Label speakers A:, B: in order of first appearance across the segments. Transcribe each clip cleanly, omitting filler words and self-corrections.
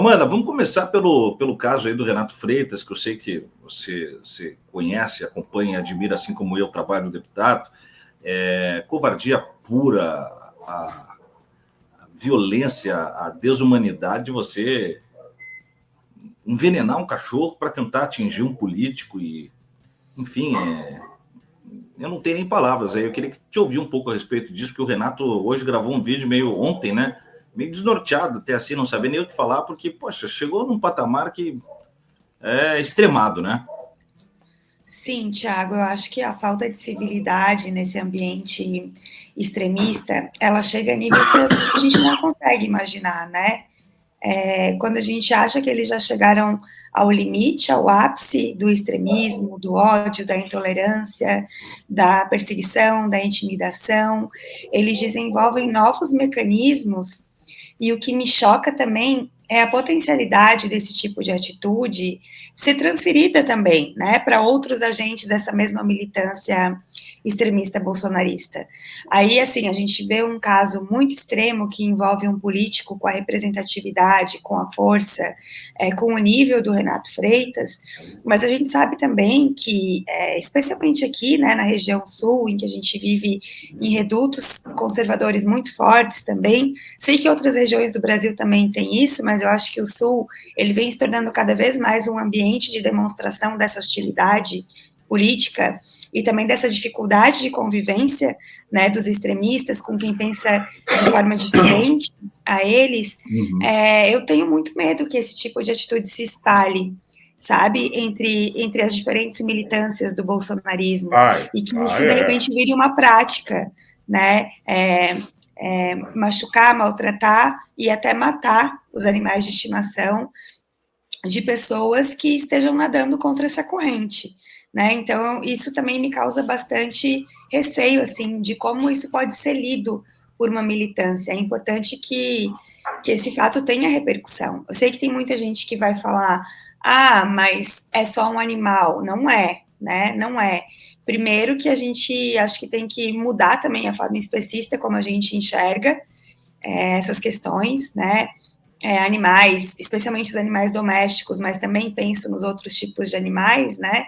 A: Amanda, vamos começar pelo caso aí do Renato Freitas, que eu sei que você conhece, acompanha, admira, assim como eu, trabalho no deputado. Covardia pura, a violência, a desumanidade de você envenenar um cachorro para tentar atingir um político e, enfim, eu não tenho nem palavras aí. Eu queria te ouvir um pouco a respeito disso, porque o Renato hoje gravou um vídeo meio ontem, né? Meio desnorteado até assim, não sabia nem o que falar, porque, poxa, chegou num patamar que é extremado, né?
B: Sim, Thiago, eu acho que a falta de civilidade nesse ambiente extremista, ela chega a níveis que a gente não consegue imaginar, né? Quando a gente acha que eles já chegaram ao limite, ao ápice do extremismo, do ódio, da intolerância, da perseguição, da intimidação, eles desenvolvem novos mecanismos, e o que me choca também é a potencialidade desse tipo de atitude ser transferida também, né, para outros agentes dessa mesma militância extremista bolsonarista. Aí, assim, a gente vê um caso muito extremo que envolve um político com a representatividade, com a força, com o nível do Renato Freitas, mas a gente sabe também que, especialmente aqui, né, na região sul, em que a gente vive em redutos conservadores muito fortes também, sei que outras regiões do Brasil também têm isso, mas eu acho que o sul, ele vem se tornando cada vez mais um ambiente de demonstração dessa hostilidade política e também dessa dificuldade de convivência, né, dos extremistas com quem pensa de forma diferente a eles. Eu tenho muito medo que esse tipo de atitude se espalhe, sabe, entre as diferentes militâncias do bolsonarismo, e que isso, de repente, vire uma prática, né, machucar, maltratar e até matar os animais de estimação de pessoas que estejam nadando contra essa corrente, né? Então, isso também me causa bastante receio, assim, de como isso pode ser lido por uma militância. É importante que esse fato tenha repercussão. Eu sei que tem muita gente que vai falar, mas é só um animal. Não é, né? Não é. Primeiro que a gente, acho que tem que mudar também a forma específica como a gente enxerga essas questões, né? Animais, especialmente os animais domésticos, mas também penso nos outros tipos de animais, né?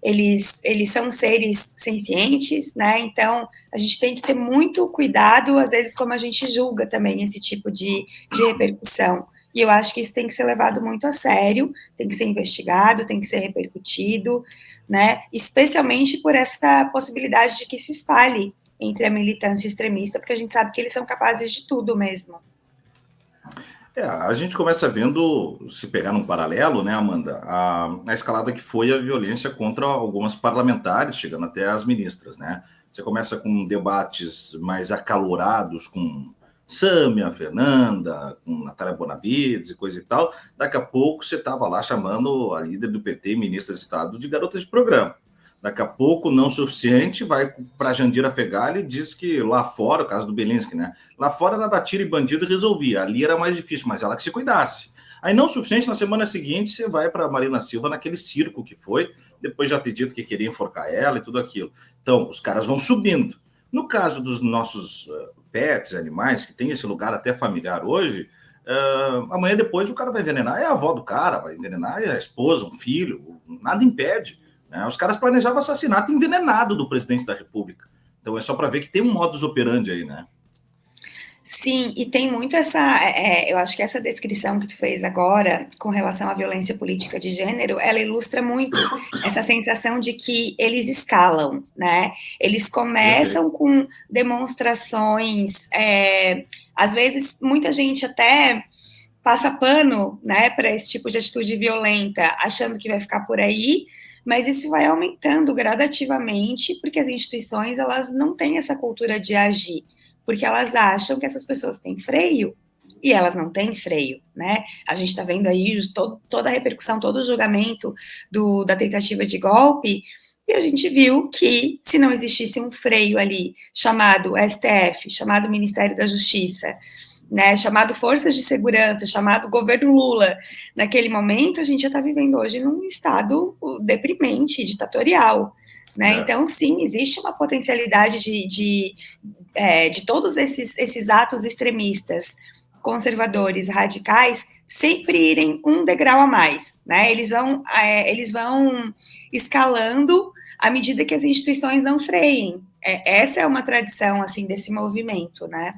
B: Eles são seres sencientes, né? Então, a gente tem que ter muito cuidado, às vezes, como a gente julga também esse tipo de repercussão. E eu acho que isso tem que ser levado muito a sério, tem que ser investigado, tem que ser repercutido, né? Especialmente por essa possibilidade de que se espalhe entre a militância extremista, porque a gente sabe que eles são capazes de tudo mesmo.
A: A gente começa vendo, se pegar num paralelo, né, Amanda, a escalada que foi a violência contra algumas parlamentares, chegando até as ministras, né? Você começa com debates mais acalorados com Sâmia, Fernanda, com Natália Bonavides e coisa e tal. Daqui a pouco você estava lá chamando a líder do PT, ministra de Estado, de garota de programa. Daqui a pouco, não suficiente, vai para Jandira Fegali e diz que lá fora, o caso do Belensky, né? Lá fora ela dá tiro e bandido e resolvia. Ali era mais difícil, mas ela que se cuidasse. Aí, não suficiente, na semana seguinte, você vai para Marina Silva naquele circo que foi, depois já ter dito que queria enforcar ela e tudo aquilo. Então, os caras vão subindo. No caso dos nossos pets, animais, que tem esse lugar até familiar hoje, amanhã depois o cara vai envenenar. É a avó do cara, vai envenenar, é a esposa, um filho, nada impede. Os caras planejavam assassinato envenenado do presidente da República. Então é só para ver que tem um modus operandi aí, né?
B: Sim, e tem muito essa. Eu acho que essa descrição que tu fez agora, com relação à violência política de gênero, ela ilustra muito essa sensação de que eles escalam, né? Eles começam com demonstrações, às vezes muita gente até passa pano, né, para esse tipo de atitude violenta, achando que vai ficar por aí, mas isso vai aumentando gradativamente, porque as instituições elas não têm essa cultura de agir, porque elas acham que essas pessoas têm freio, e elas não têm freio, né? A gente está vendo aí toda a repercussão, todo o julgamento da tentativa de golpe, e a gente viu que se não existisse um freio ali, chamado STF, chamado Ministério da Justiça, né, chamado Forças de Segurança, chamado governo Lula, naquele momento a gente já está vivendo hoje num estado deprimente, ditatorial, né? Então, sim, existe uma potencialidade de todos esses atos extremistas, conservadores, radicais, sempre irem um degrau a mais, né? Eles vão escalando à medida que as instituições não freiem. Essa é uma tradição, assim, desse movimento, né?